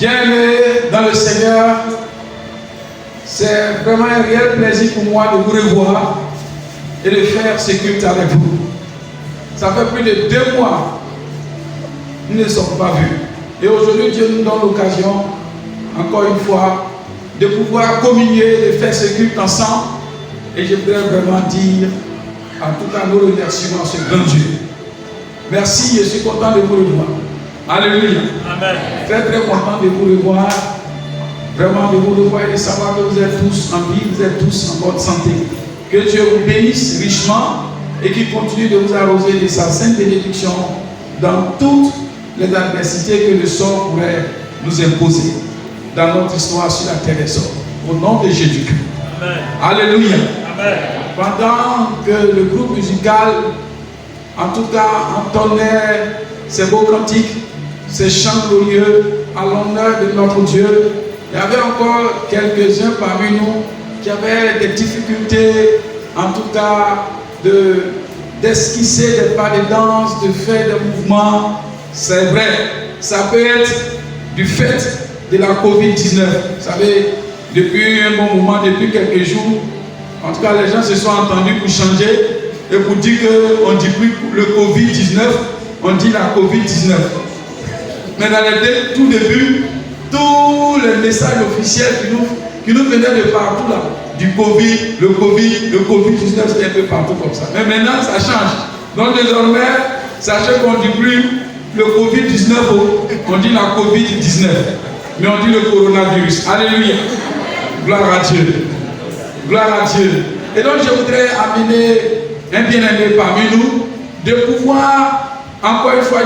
Bien-aimés dans le Seigneur, c'est vraiment un réel plaisir pour moi de vous revoir et de faire ce culte avec vous. Ça fait plus de 2 mois que nous ne sommes pas vus. Et aujourd'hui, Dieu nous donne l'occasion, encore une fois, de pouvoir communier, de faire ce culte ensemble. Et je voudrais vraiment dire, en tout cas, nos remerciements à ce grand Dieu. Merci, je suis content de vous revoir. Alléluia. Amen. Très très content de vous revoir. Vraiment de vous revoir et de savoir que vous êtes tous en vie, vous êtes tous en bonne santé. Que Dieu vous bénisse richement et qu'il continue de vous arroser de sa sainte bénédiction dans toutes les adversités que le sort pourrait nous imposer dans notre histoire sur la terre des hommes. Au nom de Jésus-Christ. Amen. Alléluia. Amen. Pendant que le groupe musical, en tout cas, entonnait ces beaux cantiques, ces chants glorieux à l'honneur de notre Dieu, il y avait encore quelques-uns parmi nous qui avaient des difficultés, en tout cas, d'esquisser des pas de danse, de faire des mouvements. C'est vrai, ça peut être du fait de la Covid-19. Vous savez, depuis un bon moment, depuis quelques jours, en tout cas, les gens se sont entendus pour changer et pour dire qu'on ne dit plus le Covid-19, on dit la Covid-19. Mais dans les tout début, tous les messages officiels qui nous venaient de partout là, du Covid, le Covid-19, c'était un peu partout comme ça. Mais maintenant, ça change. Donc désormais, sachez qu'on ne dit plus le Covid-19, on dit la Covid-19. Mais on dit le coronavirus. Alléluia. Gloire à Dieu. Gloire à Dieu. Et donc je voudrais amener un bien-aimé parmi nous, de pouvoir, encore une fois,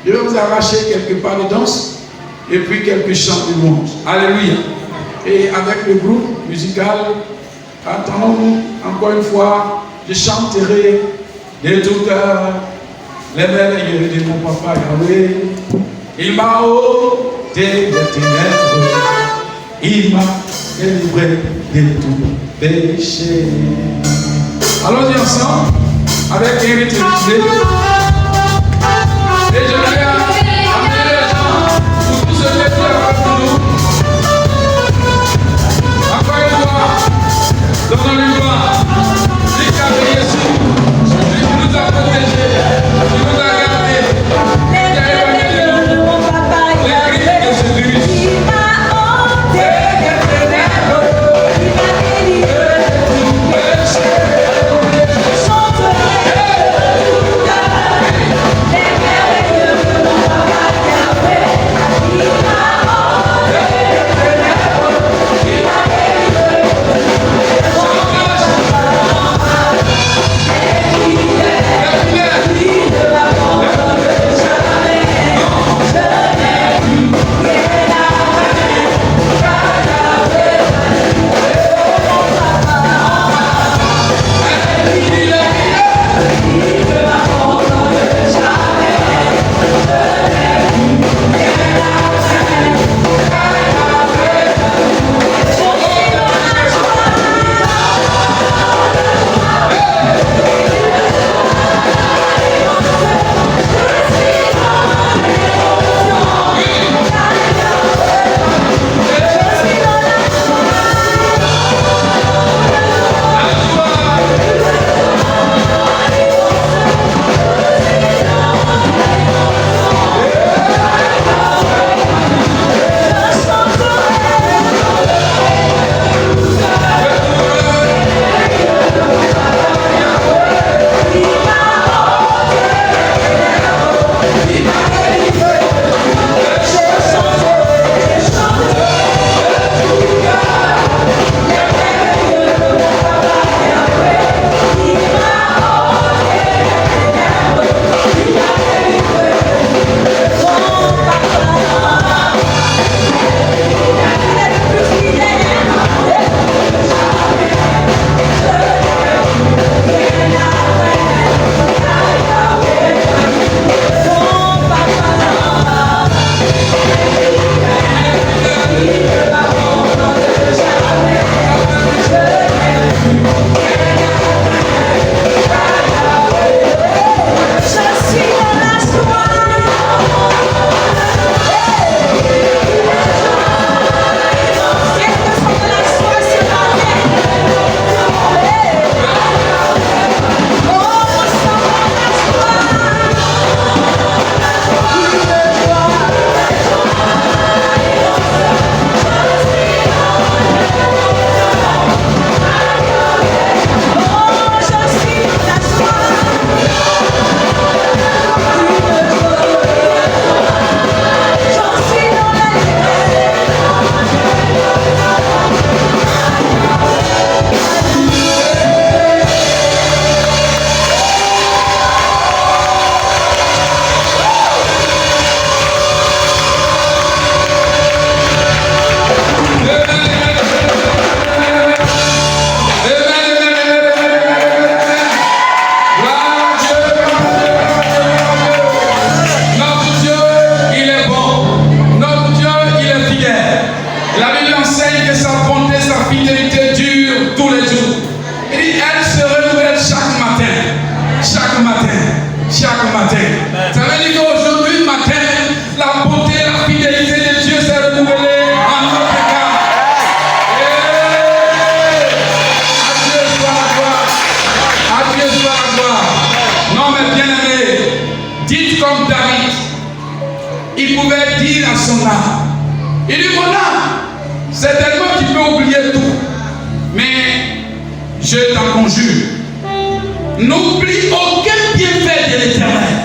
je vais vous arracher quelques pas de danse et puis quelques chants de louange. Alléluia. Et avec le groupe musical, attendons-nous encore une fois, je chanterai de tout cœur les merveilles de mon papa Yahweh. Il m'a ôté des ténèbres, il m'a délivré de tout péché. Allons-y ensemble avec un rythme utilisé. Et je vais amener les gens pour tous ceux qui sont avec nous. Encore une fois, donnons-lui gloire. Lui qui a veillé sur nous, lui qui nous a protégés, qui nous a gardés, qui a éloigné de nous les crimes de ce virus. Il m'a ôté des ténèbres, il m'a délivré de tout péché. Je chanterai tout cœur. mes bien-aimés, dites comme David. Il pouvait dire à son âme, il dit, mon âme, certainement tu peux oublier tout, mais je t'en conjure, n'oublie aucun bienfait de l'Éternel.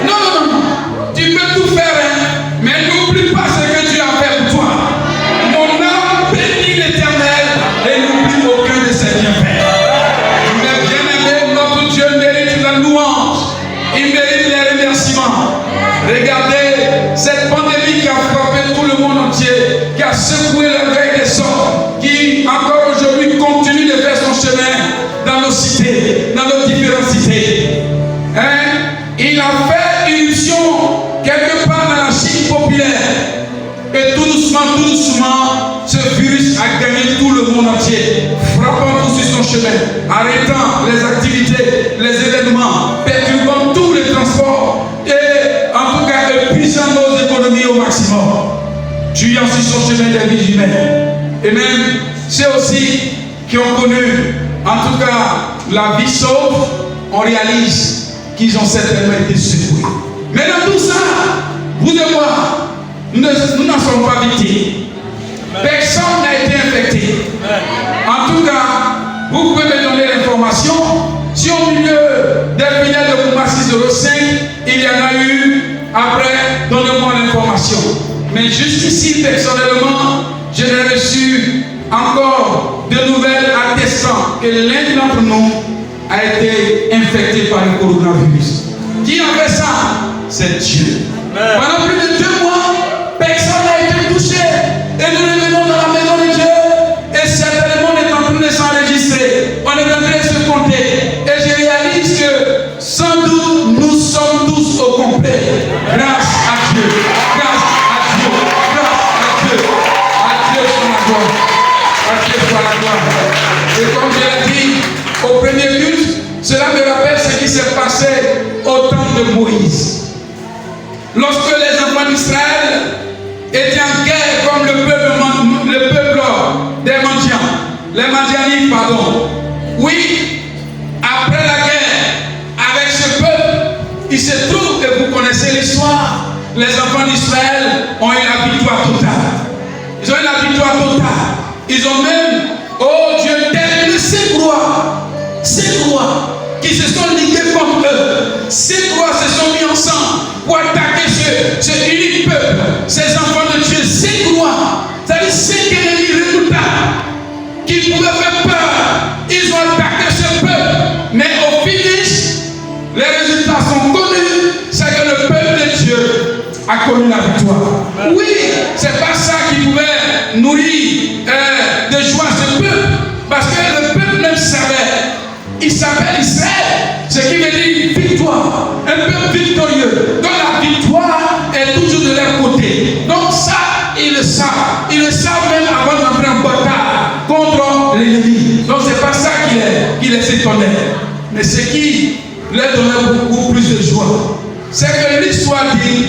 Non, non, non, non. Tu peux tout faire, hein, mais n'oublie pas ce que Dieu a fait pour toi. Mon âme bénit l'Éternel et n'oublie aucun de ses bienfaits. Mais bien-aimé, notre Dieu mérite la louange. Il mérite les remerciements. Regardez cette pandémie qui a frappé tout le monde entier, qui a secoué l'orgueil des hommes, qui encore aujourd'hui continue de faire son chemin dans nos cités, dans nos différentes cités. Hein? Il a fait irruption quelque part dans la Chine populaire. Et tout doucement, ce virus a gagné tout le monde entier, frappant tout sur son chemin, arrêtant les activités, les événements, perturbant tous les transports et en tout cas épuisant nos économies au maximum, tuant sur son chemin des vies humaines. Et même ceux aussi qui ont connu en tout cas la vie sauve, on réalise qu'ils ont certainement été secoués. Mais dans tout ça, vous et moi, nous n'en sommes pas victimes. Personne n'a été infecté. En tout cas, vous pouvez me donner l'information. Si au milieu des filiales de Kouma 605, il y en a eu, après, donnez-moi l'information. Mais jusqu'ici, personnellement, je n'ai reçu encore de nouvelles attestant que l'un d'entre nous a été infecté par le coronavirus. Qui a fait ça? C'est Dieu. Pendant plus de 2 mois, personne n'a été touché. Et nous revenons dans la maison de Dieu. Et certainement, on est en train de s'enregistrer. On est en train de se compter. Et je réalise que sans doute, nous sommes tous au complet. Grâce à Dieu. Grâce à Dieu. Grâce à Dieu. À Dieu soit la gloire. À Dieu soit la gloire. Et comme je l'ai dit au premier culte, cela me rappelle ce qui s'est passé au temps de Moïse. Lorsque les enfants d'Israël étaient en guerre comme le peuple des mendiants, les mendianites, pardon. Oui, après la guerre, avec ce peuple, il se trouve que vous connaissez l'histoire, les enfants d'Israël ont eu la victoire totale. Ils ont eu la victoire totale. Ils ont même, oh Dieu, terminé ces rois qui se sont ligués contre eux. Ces rois se sont mis ensemble pour attaquer ce unique peuple, ces enfants de Dieu, ces rois, c'est-à-dire ces ennemis redoutables qui pouvaient faire peur. Ils ont attaqué ce peuple, mais au finish, les résultats sont connus. C'est que le peuple de Dieu a connu la victoire. Oui, c'est pas ça qui pouvait nourrir de joie ce peuple, parce que le peuple même savait. Il s'appelle Israël, ce qui veut dire victoire, un peuple victorieux. Donc la victoire est toujours de leur côté. Donc ça, ils le savent. Ils le savent même avant d'entrer en bataille contre l'ennemi. Donc c'est pas ça qui les étonnait. Mais ce qui leur donnait beaucoup plus de joie, c'est que l'histoire dit,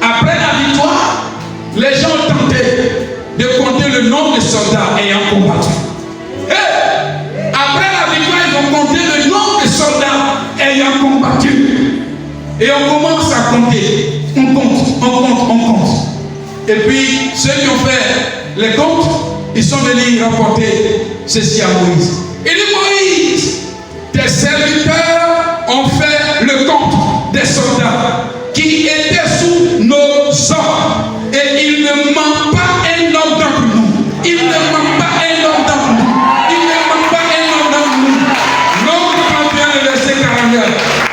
après la victoire, les gens ont tenté de compter le nombre de soldats ayant combattu. Et après la victoire, ils ont compté le nombre de soldats ayant combattu. Et on commence à compter. On compte. Et puis, ceux qui ont fait les comptes, ils sont venus rapporter ceci à Moïse. Il dit, Moïse, tes serviteurs ont fait le compte des soldats qui étaient sous nos ordres. Et il ne manque pas un homme d'entre nous. Il ne manque pas un homme d'entre nous. Il ne manque pas un homme d'entre nous. Nombre 31, le verset 49.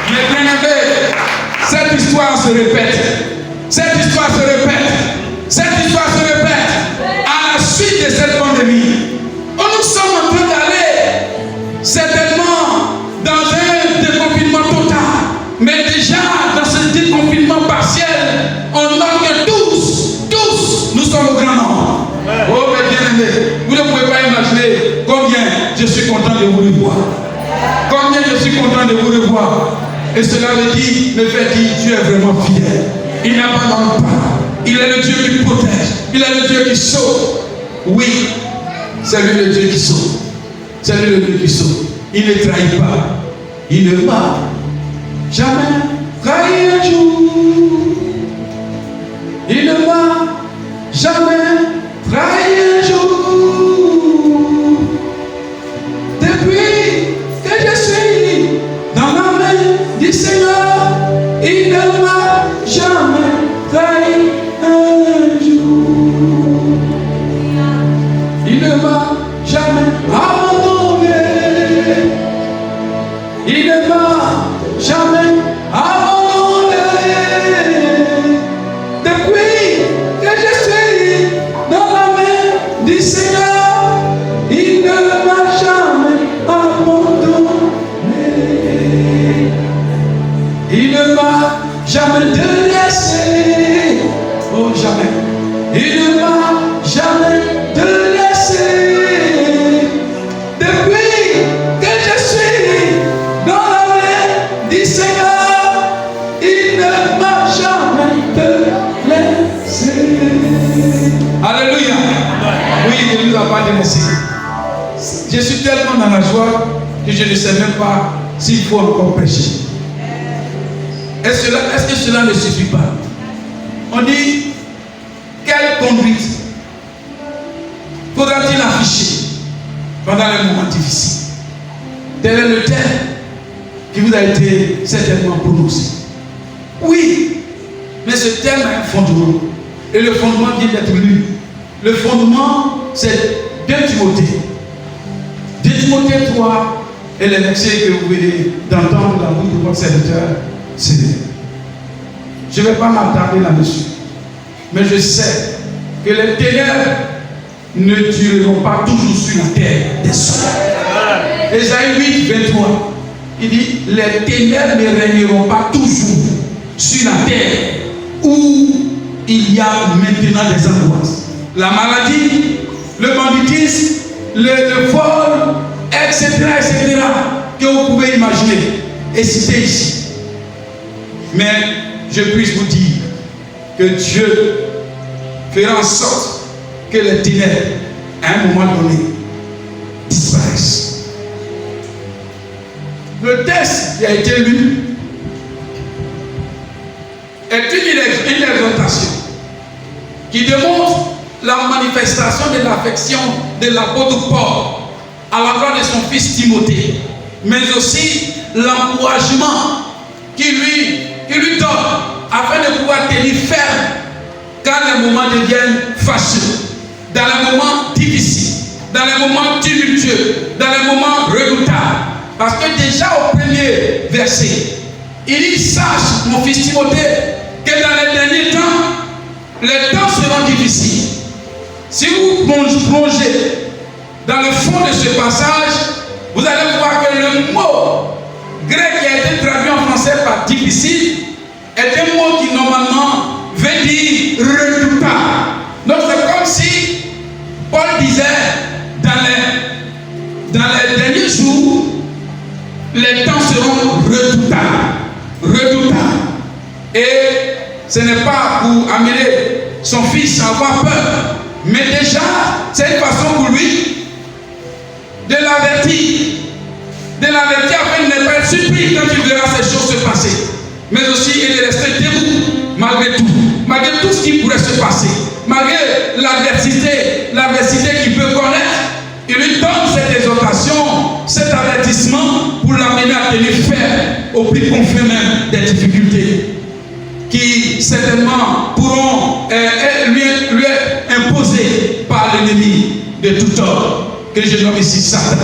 Mais bien aimé, cette histoire se répète. Cette histoire se répète. Cette histoire se répète. À la suite de cette pandémie, nous sommes en train d'aller certainement dans un déconfinement total. Mais déjà, dans ce déconfinement partiel, on note que tous, nous sommes au grand nombre. Oh, mes bien-aimés, vous ne pouvez pas imaginer combien je suis content de vous revoir. Combien je suis content de vous revoir. Et cela me fait dire, Dieu est vraiment fidèle. Il n'abandonne pas. Il est le Dieu qui protège. Il est le Dieu qui sauve. Oui, c'est lui le Dieu qui sauve. C'est lui le Dieu qui sauve. Il ne trahit pas. Il ne ment. jamais trahi un jour. Il ne m'a jamais trahi un jour. Depuis que je suis dans la main du Seigneur, il ne m'a jamais trahi un jour. Il ne m'a jamais abandonné. Il ne m'a jamais abandonné. Depuis que je suis dans la main du Seigneur, il ne m'a jamais abandonné. Il ne m'a jamais délaissé. Oh, jamais. Il ne m'a jamais délaissé. Depuis que je suis dans la main du Seigneur, il ne m'a jamais délaissé. Alléluia. Oui, il ne nous a pas délaissé. Je suis tellement dans la joie que je ne sais même pas s'il faut encore prêcher. Est-ce que cela ne suffit pas? On dit, quelle conduite faudra-t-il afficher pendant les moments difficiles? Tel est le thème qui vous a été certainement prononcé. Oui, mais ce thème a un fondement. Et le fondement vient d'être lu. Le fondement, c'est 2 Timothée. 2 Timothée 3 et les versets que vous venez d'entendre dans la bouche de votre serviteur. Je ne vais pas m'attarder là-dessus. Mais je sais que les ténèbres ne dureront pas toujours sur la terre des hommes. Ésaïe 8, 23. Il dit, les ténèbres ne régneront pas toujours sur la terre où il y a maintenant des angoisses. La maladie, le banditisme, le vol, etc., que vous pouvez imaginer et citer ici. Mais je puisse vous dire que Dieu fera en sorte que les ténèbres, à un moment donné, disparaissent. Le texte qui a été lu est une exhortation qui démontre la manifestation de l'affection de l'apôtre Paul à l'endroit de son fils Timothée, mais aussi l'encouragement qui lui donne afin de pouvoir tenir ferme quand les moments deviennent fâcheux, dans les moments difficiles, dans les moments tumultueux, dans les moments redoutables. Parce que déjà au premier verset, il dit, sache mon fils Timothée, que dans les derniers temps, les temps seront difficiles. Si vous plongez dans le fond de ce passage, vous allez voir que le mot grec qui a été traduit en français par difficile est un mot qui normalement veut dire redoutable. Donc c'est comme si Paul disait dans les derniers jours, les temps seront redoutables. Et ce n'est pas pour amener son fils à avoir peur, mais déjà c'est une façon pour lui de l'avertir afin de ne pas être surpris quand il verra ces choses se passer, mais aussi il est resté debout malgré tout ce qui pourrait se passer, malgré l'adversité qu'il peut connaître. Il lui donne cette exhortation, cet avertissement pour l'amener à tenir ferme au plus confus même des difficultés qui certainement pourront lui être imposées par l'ennemi de tout ordre, que je nomme ici Satan.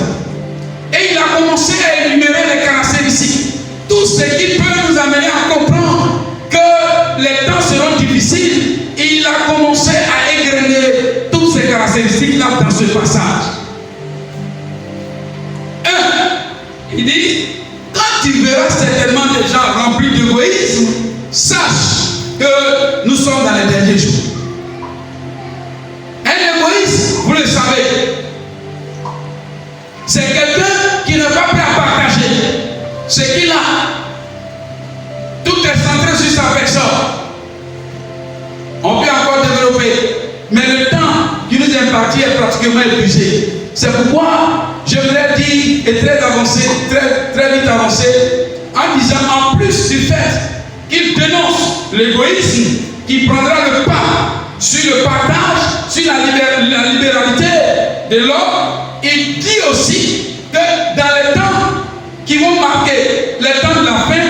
Et il a commencé à énumérer les caractéristiques, tout ce qui peut nous amener à comprendre que les temps seront difficiles. Il a commencé à égrener toutes ces caractéristiques-là dans ce passage. Il dit, quand tu verras certainement des gens remplis d'égoïsme, sache que nous sommes dans les derniers jours. Un égoïste, vous le savez, c'est quelqu'un qui n'est pas prêt à partager ce qu'il a. Tout est centré sur sa personne. On peut encore développer, mais le temps qui nous est imparti est pratiquement épuisé. C'est pourquoi je voudrais dire, et très vite avancé, en disant, en plus du fait qu'il dénonce l'égoïsme, qu'il prendra le pas sur le partage, sur la libéralité de l'homme, il dit aussi que dans les temps qui vont marquer les temps de la fin,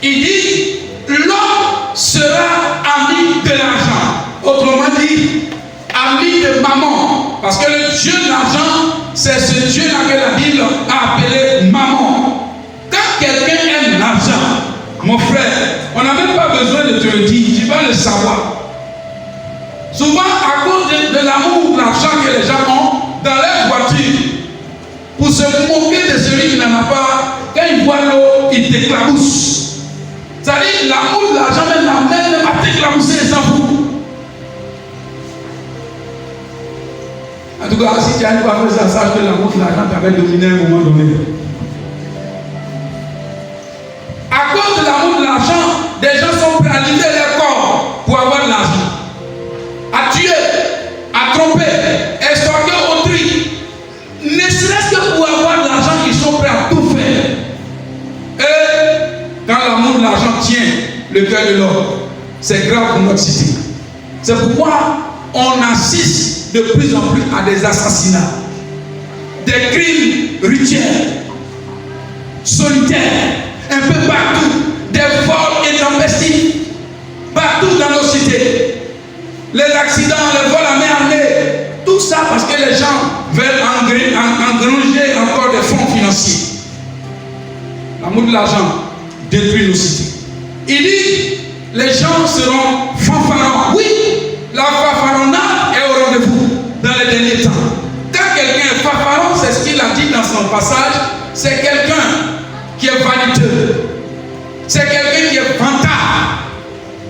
il dit l'homme sera ami de l'argent. Autrement dit, ami de maman. Parce que le Dieu de l'argent, c'est ce Dieu-là que la Bible a appelé maman. Quand quelqu'un aime l'argent, mon frère, on n'a même pas besoin de te le dire, tu vas le savoir. Souvent, à cause de l'amour, l'argent que les gens ont dans leur voiture, pour se moquer de celui qui n'en a pas, quand ils voient l'eau, ils t'éclaboussent. C'est-à-dire, l'amour de l'argent même l'amène même à t'éclabousser et s'en fout. En tout cas, si tu as une fois fait ça, sache que l'amour de l'argent t'avait dominé à un moment donné. À cause de l'amour de l'argent, des gens sont prêts à livrer leur corps pour avoir de l'argent. À tuer, à tromper, à extorquer autrui. Ne serait-ce que pour avoir de l'argent, ils sont prêts à tout faire. Et quand l'amour de l'argent tient le cœur de l'homme, c'est grave pour notre cité. C'est pourquoi on assiste de plus en plus à des assassinats, des crimes rituels, solitaires, un peu partout, des vols intempestifs, partout dans nos cités. Les accidents, les vols à main armée, tout ça parce que les gens veulent engranger encore des fonds financiers. L'amour de l'argent détruit nos cités. Il dit, les gens seront fanfarons. Oui, la fanfaronnade est au rendez-vous dans les derniers temps. Quand quelqu'un est fanfaron, c'est ce qu'il a dit dans son passage, c'est quelqu'un qui est vaniteux. C'est quelqu'un qui est vantard.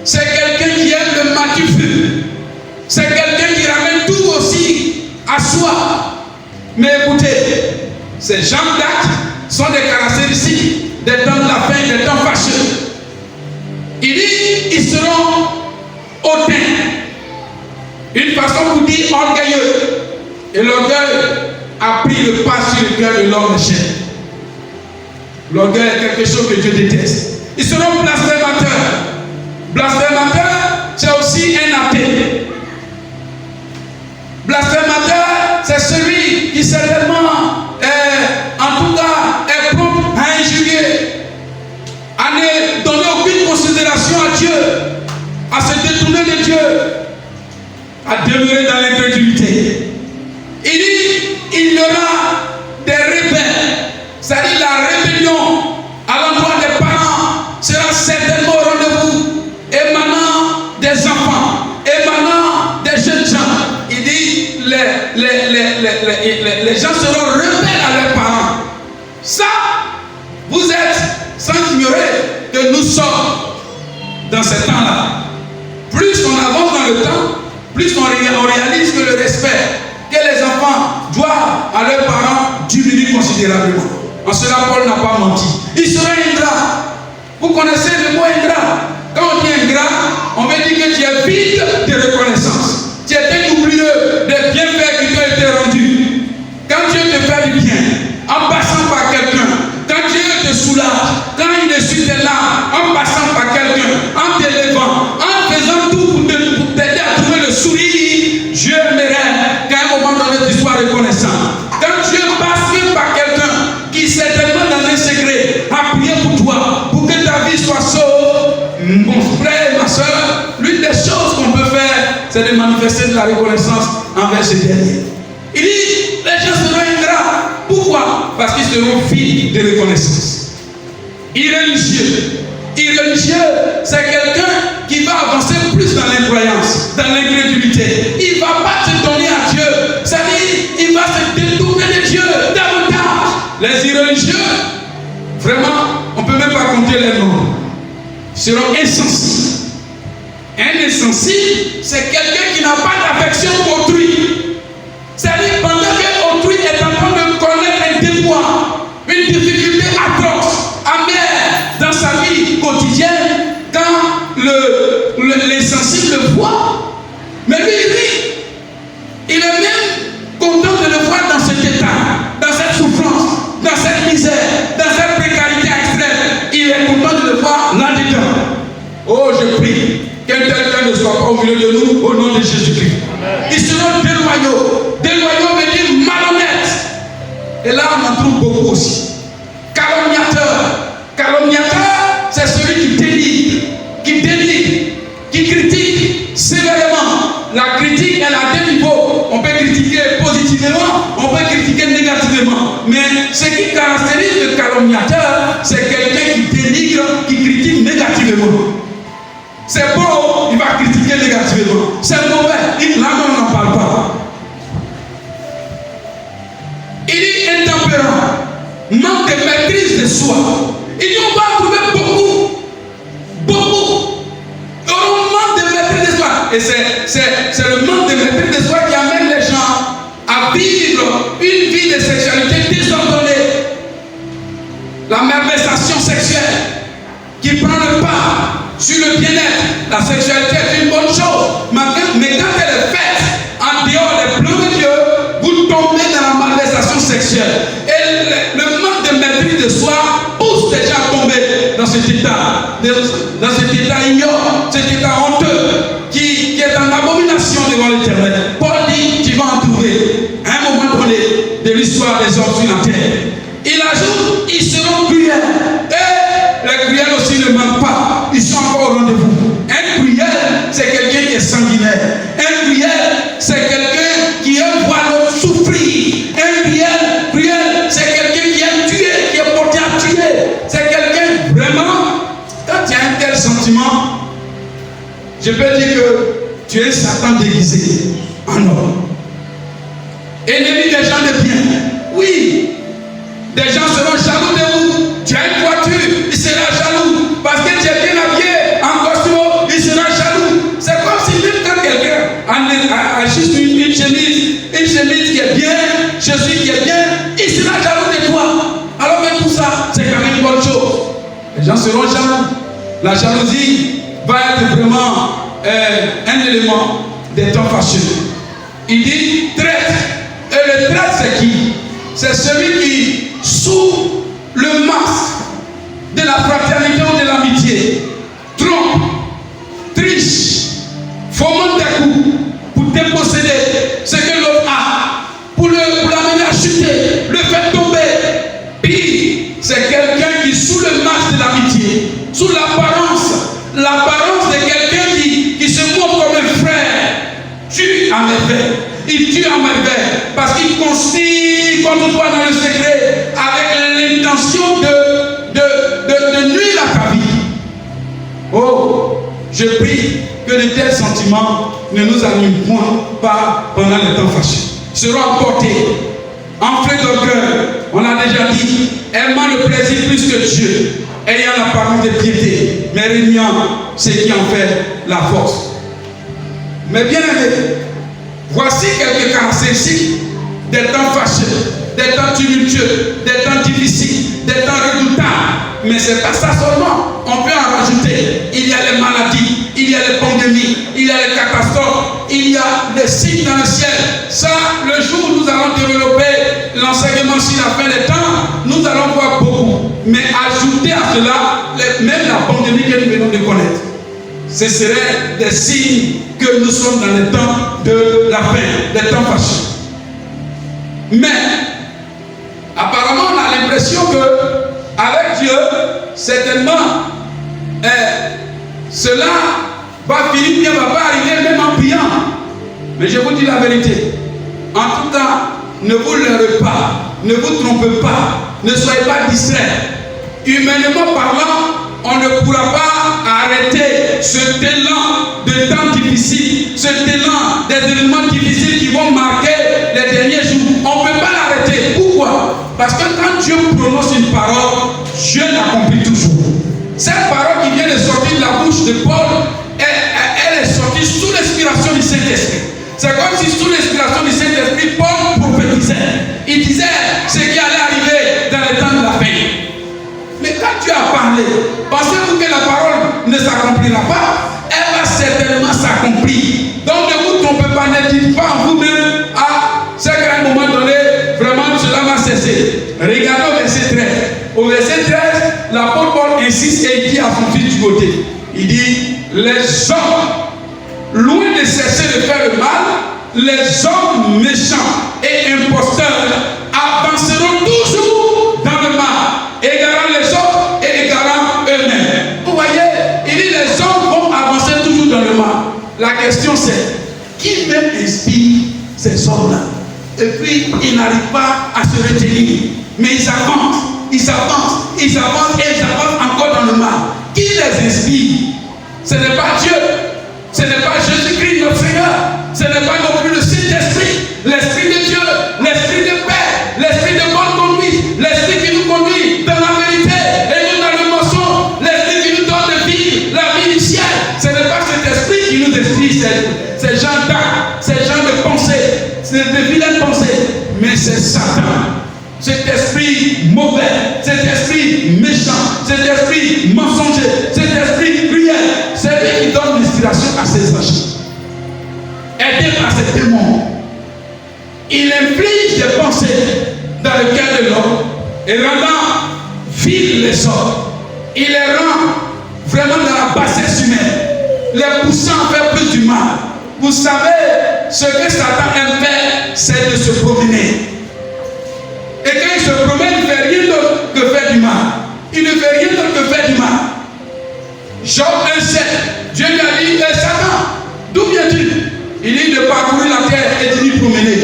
C'est quelqu'un qui aime le matufu. C'est quelqu'un qui ramène tout aussi à soi. Mais écoutez, ces gens d'actes sont des caractéristiques des temps de la fin, des temps fâcheux. Il dit, ils seront hautains. Une façon pour dire orgueilleux. Et l'orgueil a pris le pas sur le cœur de l'homme de chair. L'orgueil est quelque chose que Dieu déteste. Ils seront blasphémateurs. Blasphémateur, c'est aussi un athée. Blasphémateur, c'est celui qui certainement, en tout cas, est prompt à injurier, à ne donner aucune considération à Dieu, à se détourner de Dieu, à demeurer dans l'incrédulité. Il dit, il y aura des rebelles, c'est-à-dire la rébellion à l'endroit des parents sera certainement au rendez-vous, émanant des enfants, émanant des jeunes gens. Il dit, les gens seront rebelles à leurs parents. Ça, vous êtes sans ignorer que nous sommes dans ce temps-là. Plus on avance dans le temps, plus on réalise que le respect que les enfants doivent à leurs parents diminue considérablement. En cela, Paul n'a pas menti. Il sera ingrat. Vous connaissez le mot ingrat. Quand on dit ingrat, on veut dire que tu es vide de reconnaissance. Tu es oublieux des bienfaits qui t'ont été rendus. Quand Dieu te fait du bien, en passant par quelqu'un, quand Dieu te soulage, quand il essuie tes larmes, en passant par quelqu'un, en t'élevant, en faisant tout pour t'aider à trouver le sourire, Dieu aimerait qu'à un moment donné tu sois reconnaissant. Quand Dieu passe par quelqu'un qui certainement dans un secret a prié pour toi, pour que ta vie soit sauve, mon frère et ma soeur, l'une des choses qu'on peut faire, c'est de manifester de la reconnaissance envers ce dernier. Il dit, les gens seront ingrats. Pourquoi? Parce qu'ils seront filles de reconnaissance. Irreligieux. Irreligieux, c'est quelqu'un qui va avancer plus dans l'incroyance, dans l'incrédulité. Il ne va pas se donner à Dieu. C'est-à-dire, il va se détourner de Dieu davantage. Les irreligieux, vraiment, on ne peut même pas compter les noms. Seront insensibles. Un insensible, c'est quelqu'un qui n'a pas d'affection pour autrui. C'est-à-dire, pendant que autrui est en train de connaître un déboire, une difficulté atroce, amère dans sa vie quotidienne, quand l'insensible le voit, mais lui il rit. Il est même content de le voir dans cet état, dans cette souffrance, dans cette misère, dans cette précarité extrême. au milieu de nous au nom de Jésus-Christ. Ils seront déloyaux. Déloyaux veut dire malhonnêtes. Et là, on en trouve beaucoup aussi. Calomniateur. Calomniateur, c'est celui qui dénigre, qui critique sévèrement. La critique, elle a deux niveaux. On peut critiquer positivement, on peut critiquer négativement. Mais ce qui caractérise le calomniateur, c'est quelqu'un qui dénigre, qui critique négativement. C'est bon, il va critiquer négativement. C'est mauvais, là on n'en parle pas. Il dit intempérant, manque de maîtrise de soi. Il dit on va trouver beaucoup. On manque de maîtrise de soi. Et c'est le manque de maîtrise de soi qui amène les gens à vivre une vie de sexualité désordonnée. La malversation sexuelle qui prend le pas sur le bien-être. La sexualité est une bonne chose. Mais quand elle est faite en dehors des plans de Dieu, vous tombez dans la malversation sexuelle. Et le manque de maîtrise de soi pousse les gens à tomber dans cet état ignorant, cet état honteux, qui est en abomination devant l'Éternel. Paul dit, tu vas en trouver à un moment donné de l'histoire des hommes sur la terre. Il ajoute, ils seront cruels. Et les cruels aussi ne manquent pas. Ils sont encore au rendez-vous. Un cruel, c'est quelqu'un qui est sanguinaire. Un cruel, c'est quelqu'un qui aime voir l'autre souffrir. Un cruel, c'est quelqu'un qui aime tuer, qui est porté à tuer. C'est quelqu'un vraiment, quand tu as un tel sentiment, je peux dire que tu es Satan déguisé en homme. Ennemi des gens de bien. Oui. Des gens seront jaloux de vous. Tu as une voiture, il sera jaloux. Parce que tu es bien habillé en costume, il sera jaloux. C'est comme si même quand quelqu'un a juste une chemise qui est bien, chaussure qui est bien, il sera jaloux de toi. Alors que tout ça, c'est quand même une bonne chose. Les gens seront jaloux. La jalousie va être vraiment un élément des temps fâcheux. Il dit traite. Et le traite, c'est qui? C'est celui qui, sous le masque de la fraternité ou de l'amitié, trompe, triche, fomente des coups pour déposséder ce que l'autre a, pour l'amener à chuter, le faire tomber. Puis, c'est quelqu'un qui, sous le masque de l'amitié, sous l'apparence de quelqu'un qui se montre comme un frère, tue à merveille. Il tue à merveille parce qu'il conspire contre toi dans le secret avec l'intention de nuire à ta vie. Oh, je prie que de tels sentiments ne nous animent point pas pendant les temps fâcheux. Seront emportés, enflés d'orgueil. On l'a déjà dit, aimant le plaisir plus que Dieu, ayant l'apparence de piété, mais régnant ce qui en fait la force. Mais bien aimé, voici quelques caractéristiques des temps fâcheux, des temps tumultueux, des temps difficiles, des temps redoutables. Mais ce n'est pas ça seulement. On peut en rajouter. Il y a les maladies, il y a les pandémies, il y a les catastrophes, il y a les signes dans le ciel. Ça, le jour où nous allons développer l'enseignement sur la fin des temps, nous allons voir beaucoup. Mais ajouter à cela, même la pandémie que nous venons de connaître. Ce seraient des signes que nous sommes dans les temps de la fin, des temps fâcheux. Mais, apparemment, on a l'impression que, avec Dieu, certainement, cela va finir bien, va pas arriver même en priant. Mais je vous dis la vérité. En tout cas, ne vous leurrez pas, ne vous trompez pas, ne soyez pas distraits. Humainement parlant, on ne pourra pas arrêter ce élan de temps difficiles, ce élan des événements difficiles qui vont marquer les derniers jours. On ne peut pas l'arrêter. Pourquoi? Parce que quand Dieu prononce une parole, Dieu l'accomplit toujours. Cette parole qui vient de sortir de la bouche de Paul, elle est sortie sous l'inspiration du Saint-Esprit. C'est comme si sous l'inspiration du Saint-Esprit, Paul prophétisait. Il disait ce qui allait arriver dans les temps de la fin. Mais quand Dieu a parlé, pensez-vous que la parole ne s'accomplira pas? Elle va certainement s'accomplir. Donc ne vous trompez pas, ne dites pas en vous-même, ah, c'est qu'à un moment donné, vraiment cela va cesser. Regardez au verset 13. Au verset 13, l'apôtre Paul insiste et il dit à son fils du côté, il dit, les hommes loin de cesser de faire le mal, les hommes méchants et imposteurs avanceront toujours dans le mal, égarant les autres et égarant eux-mêmes. Vous voyez, il dit les hommes vont avancer toujours dans le mal. La question c'est, qui même inspire ces hommes-là? Et puis, ils n'arrivent pas à se retenir. Mais ils avancent, ils avancent, ils avancent et ils avancent encore dans le mal. Qui les inspire? Ce n'est pas Dieu. Ce n'est pas Jésus-Christ notre Seigneur. Ce n'est pas non plus le Saint-Esprit, l'Esprit de Dieu, l'Esprit de paix, l'Esprit de bonne conduite, l'Esprit qui nous conduit dans la vérité et non dans le mensonge, l'Esprit qui nous donne de vivre la vie du ciel. Ce n'est pas cet Esprit qui nous inspire ces gens d'actes, ces gens de pensée, c'est de vilaines pensées, mais c'est Satan. Cet esprit mauvais, cet esprit méchant, cet esprit mensonger, cet esprit cruel, c'est lui qui donne l'inspiration à ses anges. Aidé par ces démons, il inflige des pensées dans le cœur de l'homme et rendant vils les hommes. Il les rend vraiment dans la bassesse humaine, les poussant à faire plus du mal. Vous savez, ce que Satan aime faire, c'est de se promener. Et quand il se promène, il ne fait rien d'autre que faire du mal. Il ne fait rien d'autre que faire du mal. Job 1,7, Dieu lui a dit, Satan, d'où viens-tu? Il dit de parcourir la terre et d'y promener.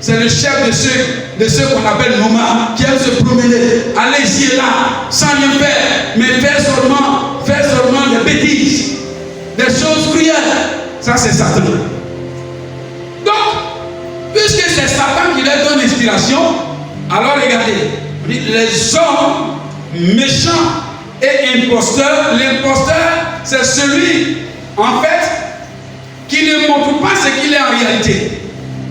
C'est le chef de ceux qu'on appelle nomades, qui aiment se promener, aller ici et là, sans rien faire, mais faire seulement des bêtises, des choses cruelles. Ça, c'est Satan. Donc, puisque c'est Satan qui leur donne l'inspiration, alors regardez, les hommes méchants et imposteurs, l'imposteur, c'est celui, en fait, qui ne montre pas ce qu'il est en réalité.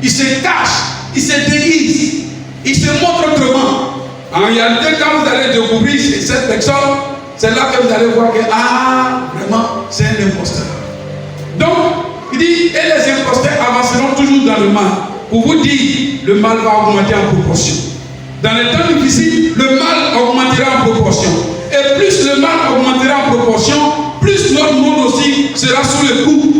Il se cache, il se déguise, il se montre autrement. En réalité, quand vous allez découvrir cette personne, c'est là que vous allez voir que, vraiment, c'est un imposteur. Donc, il dit, et les imposteurs avanceront toujours dans le mal. Pour vous dire, le mal va augmenter en proportion. Dans les temps difficiles, le mal augmentera en proportion. Et plus le mal augmentera en proportion, plus notre monde aussi sera sous le coup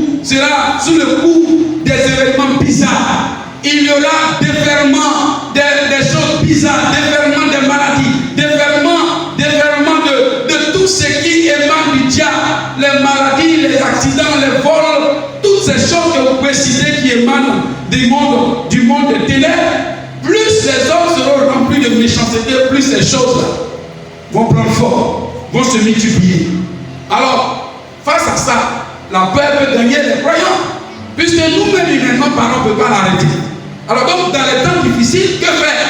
des événements bizarres. Il y aura déferlement des choses bizarres, déferlement des maladies, déferlement de tout ce qui émane du diable, les maladies, les accidents, les vols, toutes ces choses que vous pouvez citer qui émanent du monde des ténèbres. Plus les hommes seront remplis de méchanceté, plus ces choses-là vont prendre forme, vont se multiplier. Alors, face à ça, la peur peut gagner les croyants, puisque nous-mêmes, humainement parlant, on ne peut pas l'arrêter. Alors donc, dans les temps difficiles, que faire?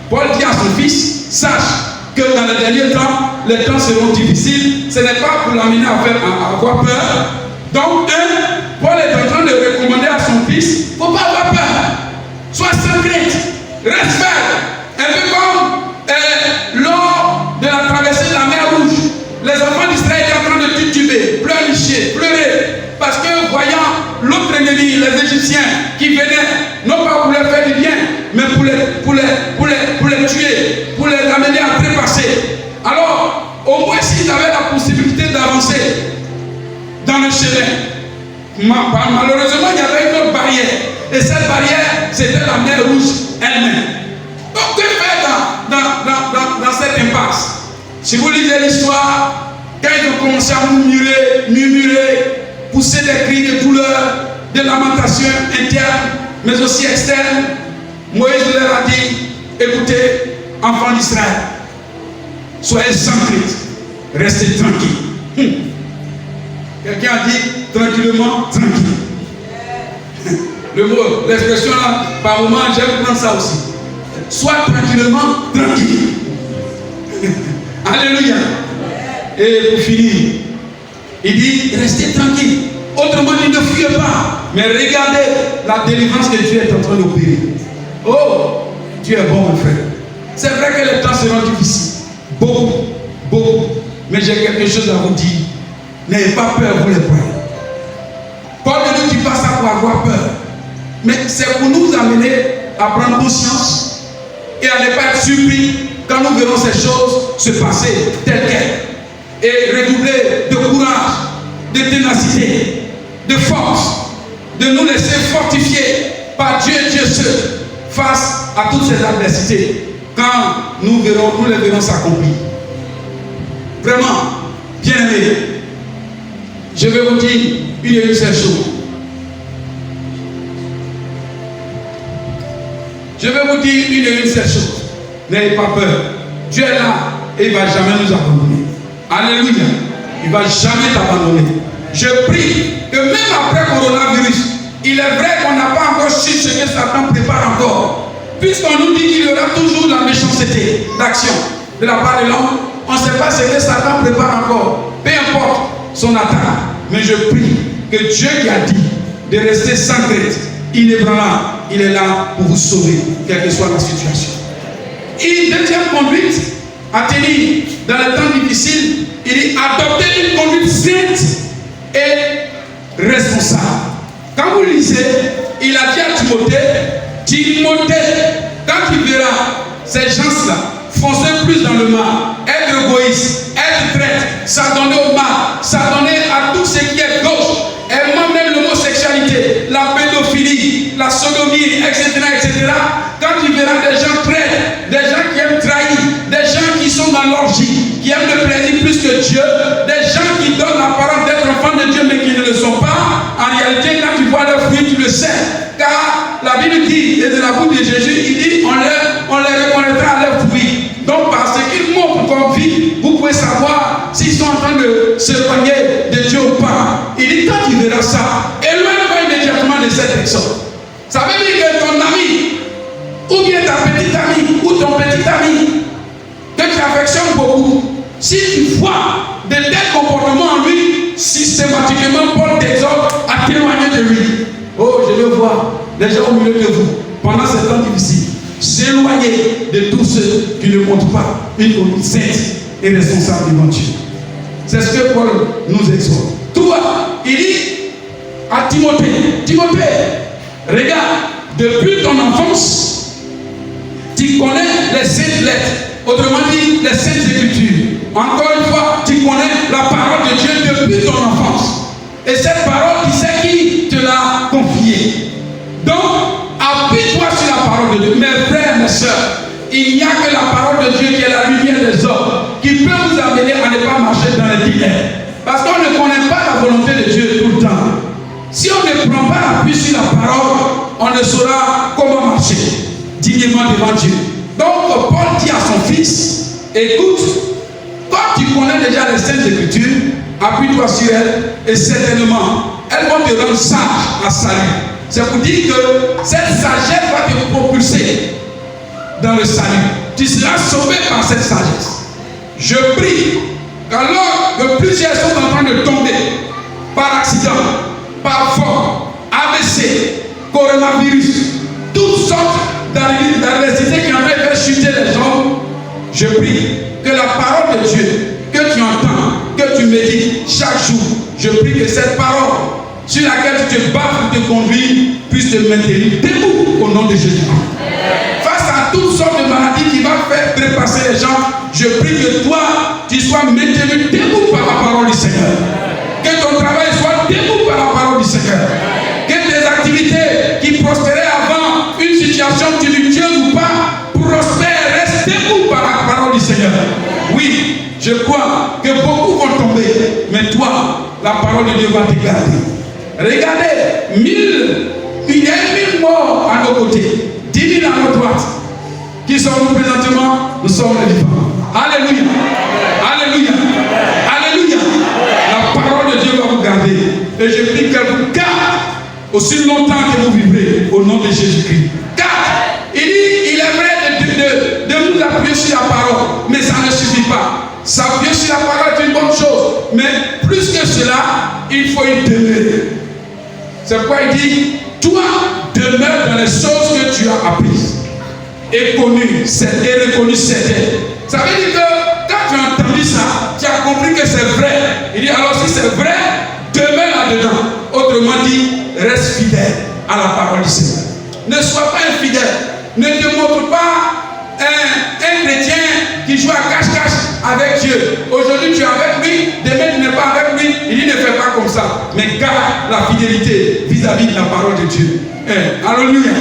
Paul dit à son fils, sache que dans les derniers temps, les temps seront difficiles. Ce n'est pas pour l'amener à avoir peur. Donc, Paul est en train de recommander à son fils, il ne faut pas avoir peur. Sois sans crainte, reste ferme. Un peu comme lors de la traversée de la mer Rouge. Les enfants d'Israël étaient en train de tituber, pleurnicher, pleurer. Parce que voyant l'autre ennemi, les Égyptiens, qui venaient, non pas pour leur faire du bien, mais pour les tuer, pour les amener à trépasser. Alors, au moins s'ils avaient la possibilité d'avancer dans le chemin, malheureusement, il y avait une autre barrière. Et cette barrière, c'était la mer Rouge elle-même. Donc, que faire dans cette impasse? Si vous lisez l'histoire, quand ils ont commencé à murmurer, pousser des cris de douleur, de lamentation interne, mais aussi externe, Moïse leur a dit, écoutez, enfants d'Israël, soyez sans crainte, restez tranquilles. Quelqu'un a dit, tranquillement, tranquille. Le mot, l'expression là, par moment, j'aime prendre ça aussi. Sois tranquillement, tranquille. Alléluia. Et pour finir, il dit, restez tranquille. Autrement dit, ne fuyez pas. Mais regardez la délivrance que Dieu est en train d'opérer. Oh, Dieu est bon, mon frère. C'est vrai que les temps seront difficiles. Beaucoup. Mais j'ai quelque chose à vous dire. N'ayez pas peur, vous les croyez. Paul ne nous dit pas ça pour avoir peur. Mais c'est pour nous amener à prendre conscience et à ne pas être surpris quand nous verrons ces choses se passer telles quelles. Et redoubler de courage, de ténacité, de force, de nous laisser fortifier par Dieu et Dieu seul face à toutes ces adversités quand nous les verrons s'accomplir. Vraiment, bien aimé, je vais vous dire une seule chose. Je vais vous dire une seule chose. N'ayez pas peur. Dieu est là et il ne va jamais nous abandonner. Alléluia. Il ne va jamais t'abandonner. Je prie que même après coronavirus, il est vrai qu'on n'a pas encore su ce que Satan prépare encore. Puisqu'on nous dit qu'il y aura toujours la méchanceté d'action de la part de l'homme, on ne sait pas ce que Satan prépare encore. Peu importe son attaque. Mais je prie que Dieu qui a dit de rester sans crainte, inébranlable, il est là pour vous sauver, quelle que soit la situation. Une deuxième conduite à tenir dans les temps difficiles, il dit adopter une conduite sainte et responsable. Quand vous lisez, il a dit à Timothée, quand tu verras ces gens-là foncer plus dans le mal, être égoïste, être traître, s'adonner au mal, s'adonner à tout ce qui est gauche, et même l'homosexualité, la pédophilie, la sodomie, etc., etc. Quand tu verras des gens traîtres, des gens qui aiment trahir, des gens qui sont dans l'orgie, qui aiment le plaisir plus que Dieu, des gens qui donnent l'apparence d'être enfants de Dieu mais qui ne le sont pas, en réalité, quand tu vois leurs fruits, tu le sais. Car la Bible dit, et de la bouche de Jésus, il dit, on les reconnaîtra à leurs fruits. Donc, par ce qu'ils montrent comme vie, vous pouvez savoir s'ils sont en train de s'éloigner de Dieu ou pas. Il dit, quand tu verras ça, éloigne-toi immédiatement de cette personne. Ça veut dire que ton ami, ou bien ta petite amie, ou ton petit ami, que tu affectionnes beaucoup, si tu vois de tels comportements en lui, systématiquement, Paul t'exhorte à t'éloigner de lui. Oh, je veux voir les gens au milieu de vous, pendant ces temps difficiles, s'éloigner de tous ceux qui ne montrent pas une conduite sainte et responsable devant Dieu. C'est ce que Paul nous exhorte. Toi, il dit à Timothée, regarde, depuis ton enfance, tu connais les saintes lettres, autrement dit les saintes écritures. Encore une fois, tu connais la parole de Dieu depuis ton enfance. Et cette parole, tu sais qui te l'a confiée. Donc, appuie-toi sur la parole de Dieu. Mes frères, mes soeurs, il n'y a que la parole de Dieu qui est la lumière des hommes, qui peut vous amener à ne pas marcher dans les ténèbres. Parce qu'on ne connaît pas la volonté de Dieu tout le temps. Si on ne prend pas l'appui sur la parole, on ne saura comment marcher dignement devant Dieu. Donc, Paul dit à son fils, écoute, quand tu connais déjà les saintes écritures, appuie-toi sur elles et certainement, elles vont te rendre sage à salut. C'est pour dire que cette sagesse va te propulser dans le salut. Tu seras sauvé par cette sagesse. Je prie qu'alors que plusieurs sont en train de tomber par accident, par faute, AVC, coronavirus, toutes sortes d'adversités qui ont fait chuter les gens, je prie que la parole de Dieu que tu entends, que tu médites chaque jour, je prie que cette parole sur laquelle tu te bats pour te conduire puisse te maintenir debout au nom de Jésus. Face à toutes sortes de maladies qui vont faire trépasser les gens, je prie que toi, tu sois maintenu debout par la parole du Seigneur. Que ton travail soit debout par la parole du Seigneur. Que tes activités qui prospéraient avant une situation tumultueuse ou pas, prospèrent, restent debout par la parole du Seigneur. Oui, je crois que beaucoup vont tomber, mais toi, la parole de Dieu va te garder. Regardez, il y a 1000 morts à nos côtés, 10 000 à notre droite. Qui sommes-nous présentement? Nous sommes les vivants. Alléluia. Alléluia. Alléluia. La parole de Dieu va vous garder. Et je prie qu'elle vous garde aussi longtemps que vous vivrez au nom de Jésus-Christ. Car il dit, il est vrai de nous appuyer sur la parole, mais ça ne suffit pas. S'appuyer sur la parole est une bonne chose, mais plus que cela, il faut y demeurer. C'est pourquoi il dit, toi, demeure dans les choses que tu as apprises et connues et reconnues certaines. Ça veut dire que quand tu as entendu ça, tu as compris que c'est vrai. Il dit, alors si c'est vrai, demeure là-dedans. Autrement dit, reste fidèle à la parole du Seigneur. Ne sois pas infidèle. Ne te montre pas un chrétien qui joue à cache-cache avec Dieu. Aujourd'hui tu es avec lui, demain tu n'es pas avec lui. Il dit ne fais pas comme ça, mais garde la fidélité vis-à-vis de la parole de Dieu. Alléluia.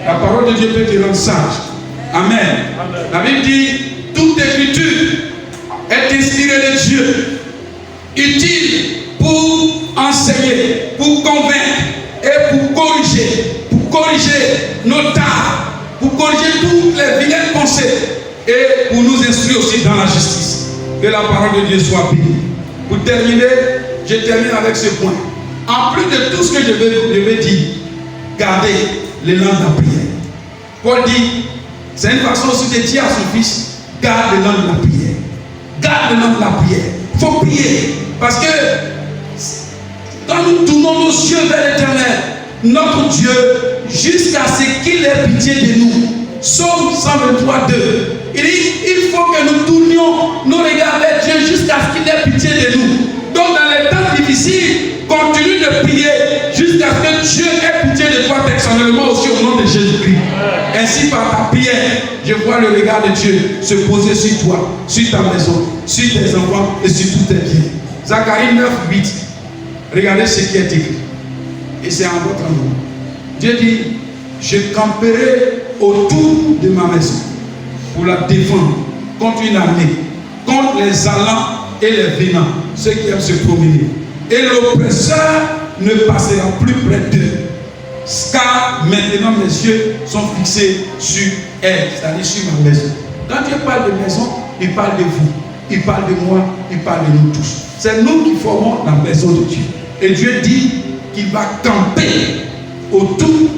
La parole de Dieu peut te rendre sage. Amen. La Bible dit, toute écriture est inspirée de Dieu, utile pour enseigner, pour convaincre et pour corriger nos tares, pour corriger toutes les vilaines pensées et pour nous instruire aussi dans la justice. Que la parole de Dieu soit bénie. Pour terminer, je termine avec ce point. En plus de tout ce que je vais dire, gardez l'élan de la prière. Paul dit, c'est une façon aussi de dire à son fils, garde l'élan de la prière. Garde l'élan de la prière. Il faut prier. Parce que quand nous tournons nos yeux vers l'Éternel, notre Dieu, jusqu'à ce qu'il ait pitié de nous. Psaume 123, 2. Il dit, il faut que nous tournions nos regards vers Dieu jusqu'à ce qu'il ait pitié de nous. Donc dans les temps difficiles, continue de prier jusqu'à ce que Dieu ait pitié de toi personnellement aussi au nom de Jésus-Christ. Ainsi par ta prière, je vois le regard de Dieu se poser sur toi, sur ta maison, sur tes enfants et sur tous tes biens. Zacharie 9, 8. Regardez ce qui est écrit. Et c'est en votre nom. Dieu dit, je camperai autour de ma maison pour la défendre contre une armée, contre les allants et les venants, ceux qui aiment se promener. Et l'oppresseur ne passera plus près d'eux. Car maintenant mes yeux sont fixés sur elle, c'est-à-dire sur ma maison. Quand Dieu parle de maison, il parle de vous, il parle de moi, il parle de nous tous. C'est nous qui formons la maison de Dieu. Et Dieu dit qu'il va camper autour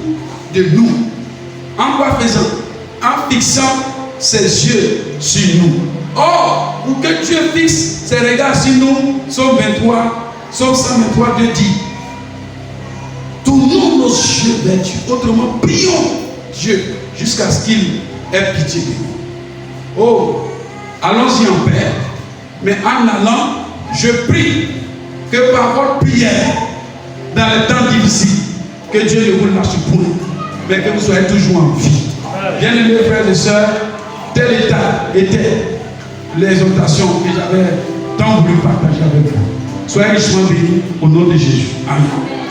de nous. En quoi faisant? En fixant ses yeux sur nous. Or, pour que Dieu fixe ses regards sur nous, Psaume 23, Psaume 123, Dieu dit, tournons nos yeux vers Dieu. Autrement, prions Dieu jusqu'à ce qu'il ait pitié de nous. Oh, allons-y en paix. Mais en allant, je prie que par votre prière, dans les temps difficiles, que Dieu ne vous lâche point, mais que vous soyez toujours en vie. Bien-aimés frères et sœurs, tel état était l'exhortation que j'avais tant voulu partager avec vous. Soyez richement bénis au nom de Jésus. Amen.